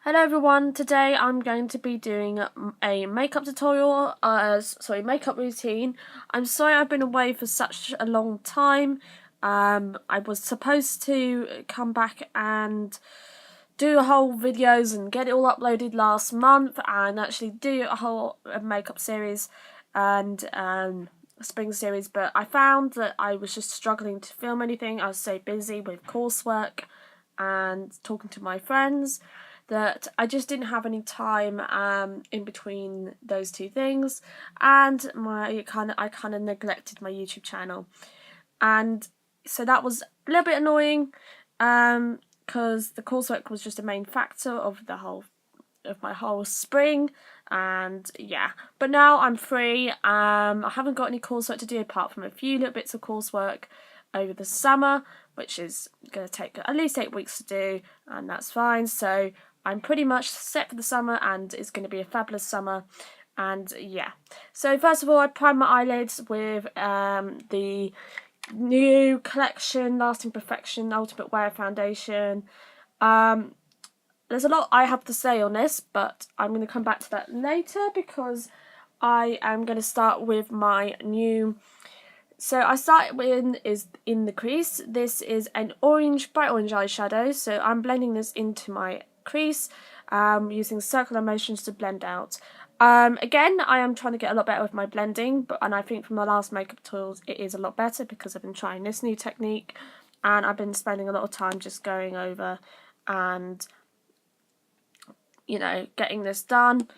Hello everyone, today I'm going to be doing a makeup tutorial, makeup routine. I'm sorry I've been away for such a long time. I was supposed to come back and do a whole videos and get it all uploaded last month and actually do a whole makeup series and spring series, but I found that I was just struggling to film anything. I was so busy with coursework and talking to my friends that I just didn't have any time in between those two things, and I kind of neglected my YouTube channel, and so that was a little bit annoying because the coursework was just a main factor of my whole spring. And yeah, but now I'm free. I haven't got any coursework to do apart from a few little bits of coursework over the summer, which is going to take at least 8 weeks to do, and that's fine. So I'm pretty much set for the summer, and it's going to be a fabulous summer. And yeah, so first of all, I prime my eyelids with the new collection Lasting Perfection Ultimate Wear Foundation. There's a lot I have to say on this, but I'm going to come back to that later because I am going to start with my new. So I started with is in the crease. This is an bright orange eyeshadow. So I'm blending this into my crease using circular motions to blend out. Again, I am trying to get a lot better with my blending, and I think from the last makeup tutorials it is a lot better because I've been trying this new technique and I've been spending a lot of time just going over and, you know, getting this done.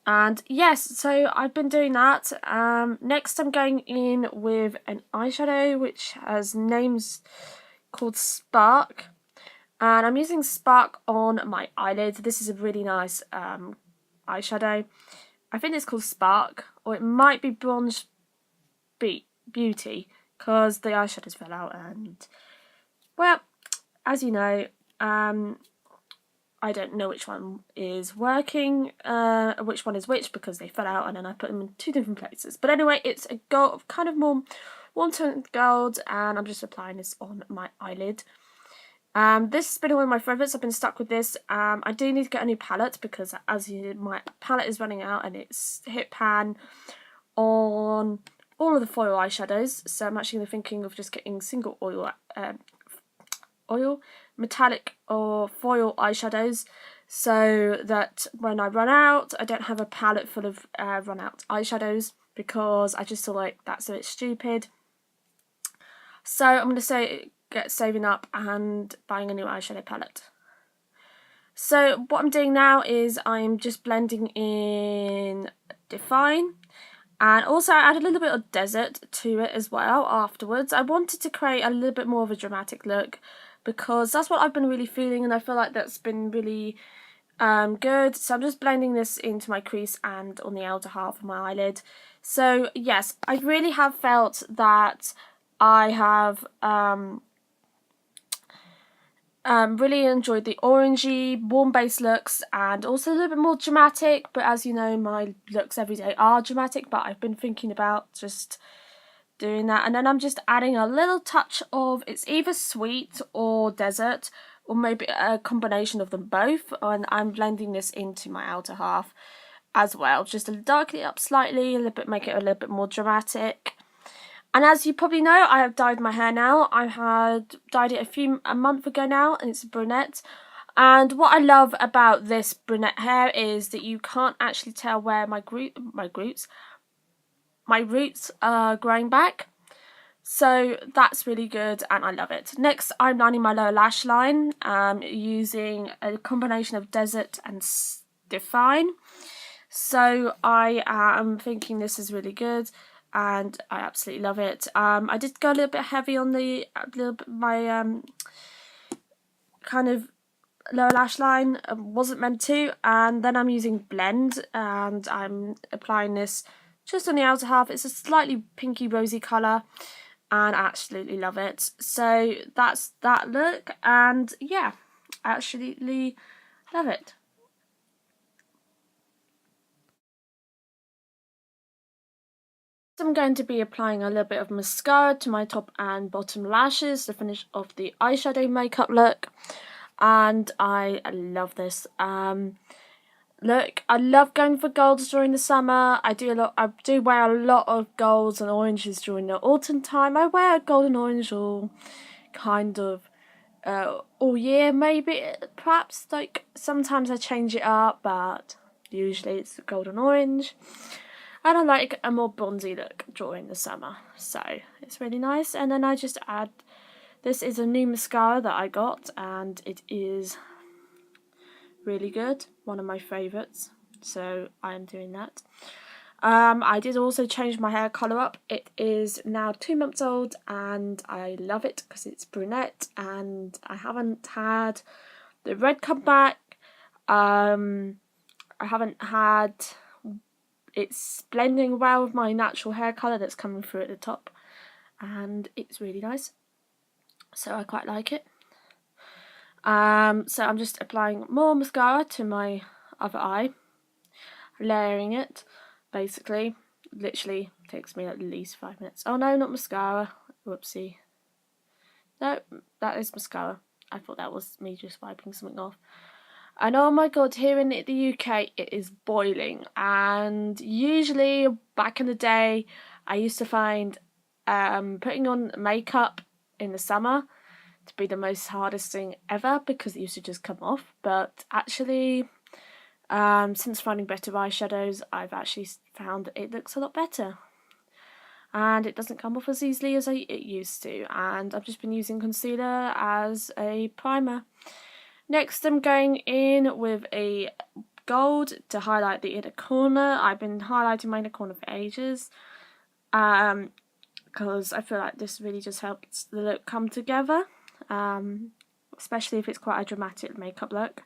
And yes, so I've been doing that. Next I'm going in with an eyeshadow which has names called Spark, and I'm using Spark on my eyelids. This is a really nice eyeshadow. I think it's called Spark, or it might be Bronze Beauty, because the eyeshadows fell out, and well, as you know, I don't know which one is working, which one is which, because they fell out and then I put them in two different places. But anyway, it's a gold, kind of more warm-toned gold, and I'm just applying this on my eyelid. This has been one of my favourites. I've been stuck with this. I do need to get a new palette because, my palette is running out and it's hit pan on all of the foil eyeshadows. So I'm actually thinking of just getting single metallic or foil eyeshadows, so that when I run out, I don't have a palette full of run out eyeshadows, because I just feel like that's a bit stupid. So I'm going to get saving up and buying a new eyeshadow palette. So what I'm doing now is I'm just blending in Define, and also I add a little bit of Desert to it as well afterwards. I wanted to create a little bit more of a dramatic look because that's what I've been really feeling, and I feel like that's been really good. So I'm just blending this into my crease and on the outer half of my eyelid. So yes, I really have felt that I have really enjoyed the orangey, warm base looks, and also a little bit more dramatic. But as you know, my looks every day are dramatic, but I've been thinking about just doing that. And then I'm just adding a little touch of, it's either sweet or desert, or maybe a combination of them both, and I'm blending this into my outer half as well, just to darken it up slightly, make it a little bit more dramatic. And as you probably know, I have dyed my hair now. I had dyed it a month ago now, and it's a brunette. And what I love about this brunette hair is that you can't actually tell where my roots are growing back. So that's really good, and I love it. Next, I'm lining my lower lash line using a combination of Desert and Define. So I am thinking this is really good, and I absolutely love it. I did go a little bit heavy on my kind of lower lash line. Wasn't meant to, and then I'm using Blend, and I'm applying this just on the outer half. It's a slightly pinky rosy colour, and I absolutely love it. So that's that look, and yeah, I absolutely love it. So I'm going to be applying a little bit of mascara to my top and bottom lashes to finish off the eyeshadow makeup look. and I love this. Look, I love going for golds during the summer. I do wear a lot of golds and oranges during the autumn time. I wear gold and orange all kind of all year, maybe, perhaps, like, sometimes I change it up, but usually it's gold and orange. And I like a more bronzy look during the summer, so it's really nice. And then I just add, this is a new mascara that I got, and it is really good, one of my favourites, so I am doing that. I did also change my hair colour up. It is now 2 months old and I love it because it's brunette and I haven't had the red come back. I haven't had, it's blending well with my natural hair colour that's coming through at the top, and it's really nice, so I quite like it. So I'm just applying more mascara to my other eye, layering it. Basically, literally takes me at least 5 minutes. Oh no, not mascara. Whoopsie. No, that is mascara. I thought that was me just wiping something off. And oh my god, here in the UK it is boiling. And usually back in the day, I used to find putting on makeup in the summer to be the most hardest thing ever because it used to just come off. But actually, since finding better eyeshadows, I've actually found that it looks a lot better. And it doesn't come off as easily as it used to. And I've just been using concealer as a primer. Next, I'm going in with a gold to highlight the inner corner. I've been highlighting my inner corner for ages. Because I feel like this really just helps the look come together. Especially if it's quite a dramatic makeup look.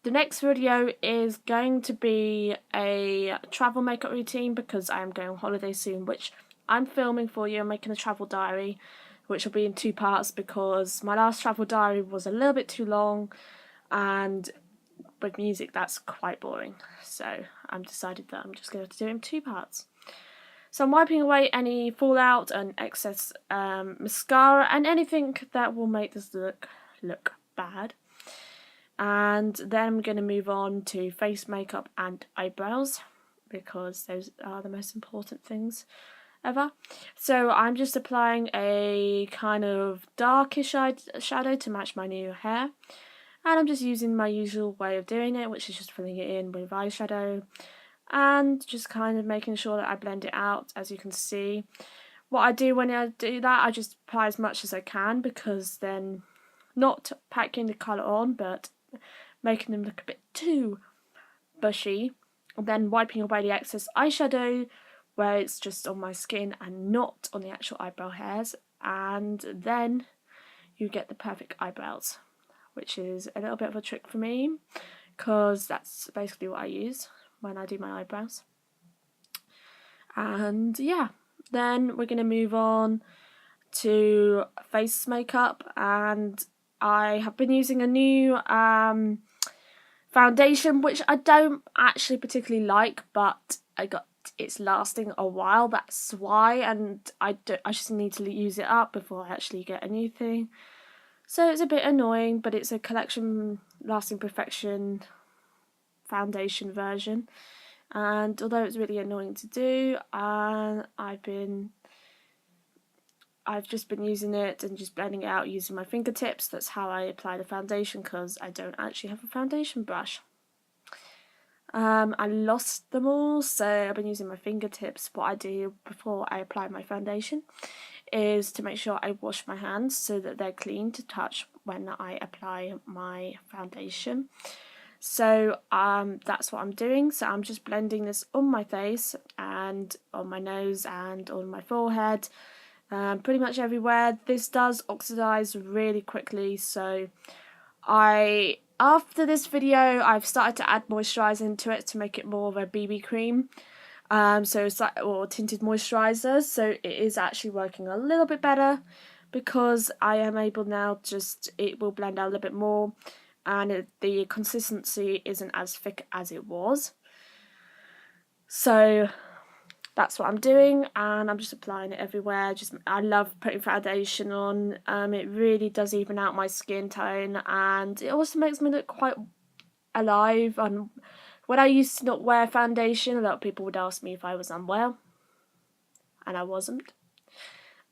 The next video is going to be a travel makeup routine because I am going on holiday soon, which I'm filming for you. I'm making a travel diary, which will be in 2 parts because my last travel diary was a little bit too long, and with music that's quite boring. So I've decided that I'm just going to do it in 2 parts. So I'm wiping away any fallout and excess mascara and anything that will make this look bad. And then I'm going to move on to face makeup and eyebrows because those are the most important things ever. So I'm just applying a kind of darkish shadow to match my new hair. And I'm just using my usual way of doing it, which is just filling it in with eyeshadow and just kind of making sure that I blend it out, as you can see. What I do when I do that, I just apply as much as I can because then not packing the colour on, but making them look a bit too bushy, and then wiping away the excess eyeshadow where it's just on my skin and not on the actual eyebrow hairs, and then you get the perfect eyebrows, which is a little bit of a trick for me because that's basically what I use when I do my eyebrows. And yeah, then we're going to move on to face makeup, and I have been using a new foundation, which I don't actually particularly like, but it's lasting a while, that's why, and I just need to use it up before I actually get a new thing. So it's a bit annoying, but it's a Collection Lasting Perfection foundation version, and although it's really annoying to do, I've just been using it and just blending it out using my fingertips. That's how I apply the foundation because I don't actually have a foundation brush. I lost them all, so I've been using my fingertips. What I do before I apply my foundation is to make sure I wash my hands so that they're clean to touch when I apply my foundation. So that's what I'm doing. So I'm just blending this on my face and on my nose and on my forehead. Pretty much everywhere. This does oxidize really quickly, so after this video I've started to add moisturiser into it to make it more of a BB cream, so it's like, or tinted moisturiser, so it is actually working a little bit better because I am able now it will blend out a little bit more, and the consistency isn't as thick as it was. So that's what I'm doing, and I'm just applying it everywhere. I love putting foundation on. It really does even out my skin tone, and it also makes me look quite alive. And when I used to not wear foundation, a lot of people would ask me if I was unwell, and I wasn't.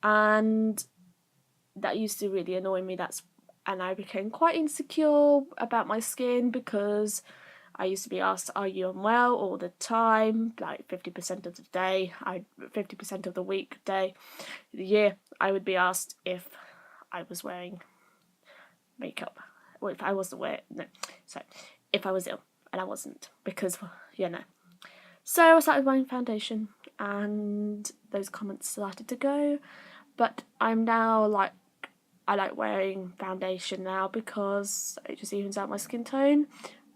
And that used to really annoy me. And I became quite insecure about my skin because I used to be asked, "Are you unwell?" all the time, like 50% of the day. 50% of the weekday, the year, I would be asked if I was wearing makeup, or if I wasn't wearing. No, so if I was ill, and I wasn't, because So I started wearing foundation, and those comments started to go. But I'm now like, I like wearing foundation now because it just evens out my skin tone.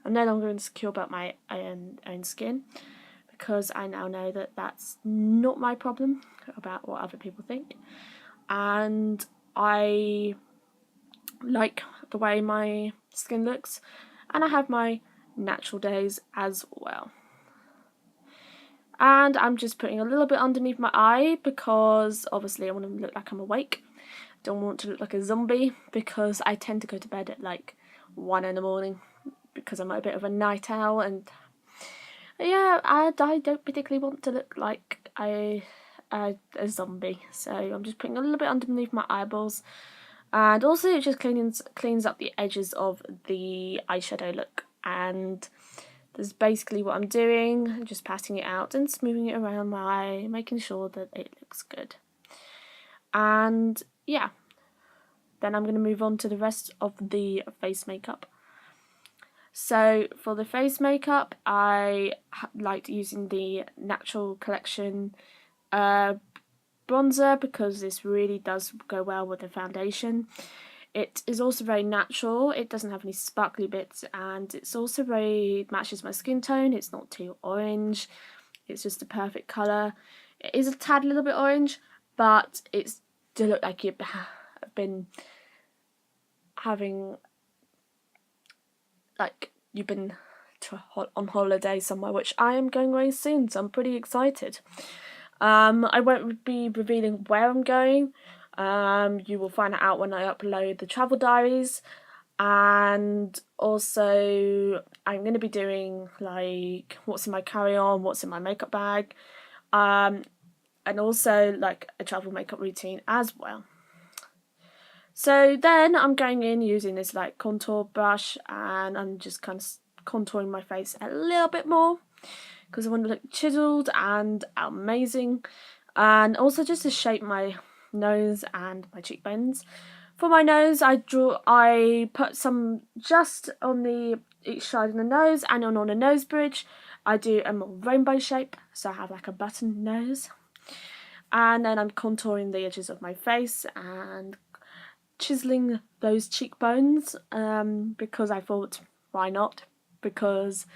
I'm no longer insecure about my own skin because I now know that that's not my problem about what other people think. And I like the way my skin looks, and I have my natural days as well. And I'm just putting a little bit underneath my eye because obviously I want to look like I'm awake. Don't want to look like a zombie because I tend to go to bed at like 1 in the morning because I'm a bit of a night owl, and yeah, I don't particularly want to look like a zombie. So I'm just putting a little bit underneath my eyeballs, and also it just cleans up the edges of the eyeshadow look. And that's basically what I'm doing. I'm just patting it out and smoothing it around my eye, making sure that it looks good. And yeah, then I'm going to move on to the rest of the face makeup. So for the face makeup, I liked using the Natural Collection bronzer because this really does go well with the foundation. It is also very natural, it doesn't have any sparkly bits, and it's also matches my skin tone. It's not too orange, it's just a perfect colour. It is a tad little bit orange, but it's to look like you've been having, like you've been on holiday somewhere, which I am going very soon, so I'm pretty excited. I won't be revealing where I'm going. You will find it out when I upload the travel diaries, and also I'm going to be doing like what's in my carry-on, what's in my makeup bag, and also like a travel makeup routine as well. So then I'm going in using this like contour brush, and I'm just kind of contouring my face a little bit more because I want to look chiseled and amazing, and also just to shape my nose and my cheekbones. For my nose, I put some just on each side of the nose and on the nose bridge. I do a more rainbow shape, so I have like a button nose. And then I'm contouring the edges of my face and chiseling those cheekbones because I thought, why not? Because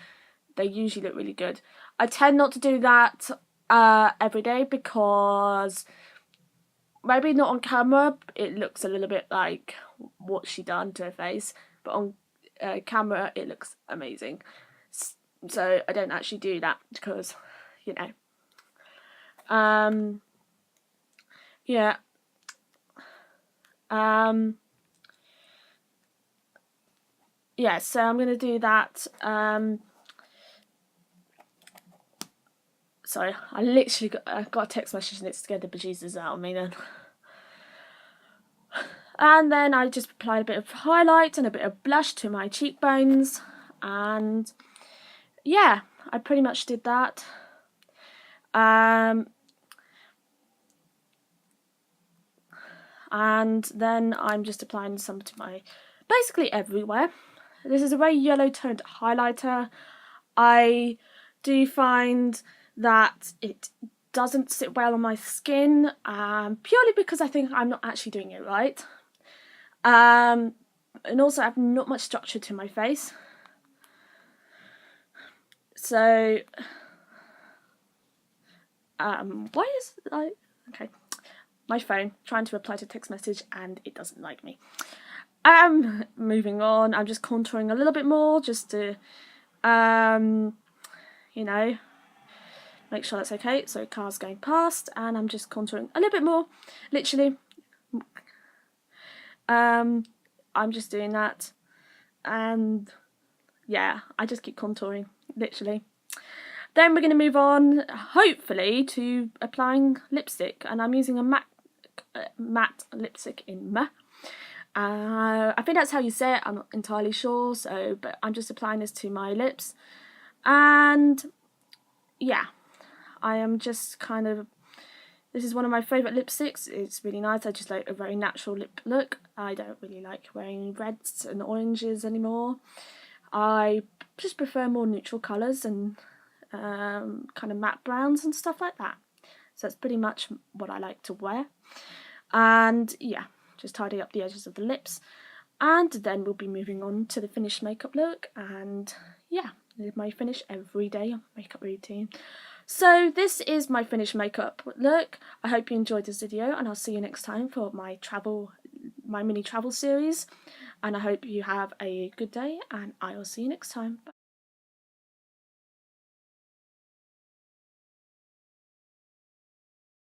they usually look really good. I tend not to do that every day because maybe not on camera it looks a little bit like what she done to her face, but on camera it looks amazing. So I don't actually do that because, yeah. Yeah, so I'm going to do that. Sorry, I literally got a text message and it scared the bejesus out of me then. And then I just applied a bit of highlight and a bit of blush to my cheekbones. And yeah, I pretty much did that. And then I'm just applying some to my, basically everywhere. This is a very yellow toned highlighter. I do find that it doesn't sit well on my skin, purely because I think I'm not actually doing it right. And also I have not much structure to my face. So, why is, okay, my phone trying to reply to a text message and it doesn't like me. Moving on, I'm just contouring a little bit more just to, you know, make sure that's okay. So cars going past, and I'm just contouring a little bit more, literally. I'm just doing that, and yeah, I just keep contouring, literally. Then we're going to move on, hopefully, to applying lipstick, and I'm using a matte lipstick in Me. I think that's how you say it, I'm not entirely sure, but I'm just applying this to my lips, and yeah, I am just kind of, this is one of my favourite lipsticks. It's really nice. I just like a very natural lip look. I don't really like wearing reds and oranges anymore. I just prefer more neutral colours and kind of matte browns and stuff like that. So that's pretty much what I like to wear. And yeah, just tidy up the edges of the lips. And then we'll be moving on to the finished makeup look. And yeah, my finish everyday makeup routine. So this is my finished makeup look. I hope you enjoyed this video, and I'll see you next time for my mini travel series. And I hope you have a good day, and I will see you next time. Bye.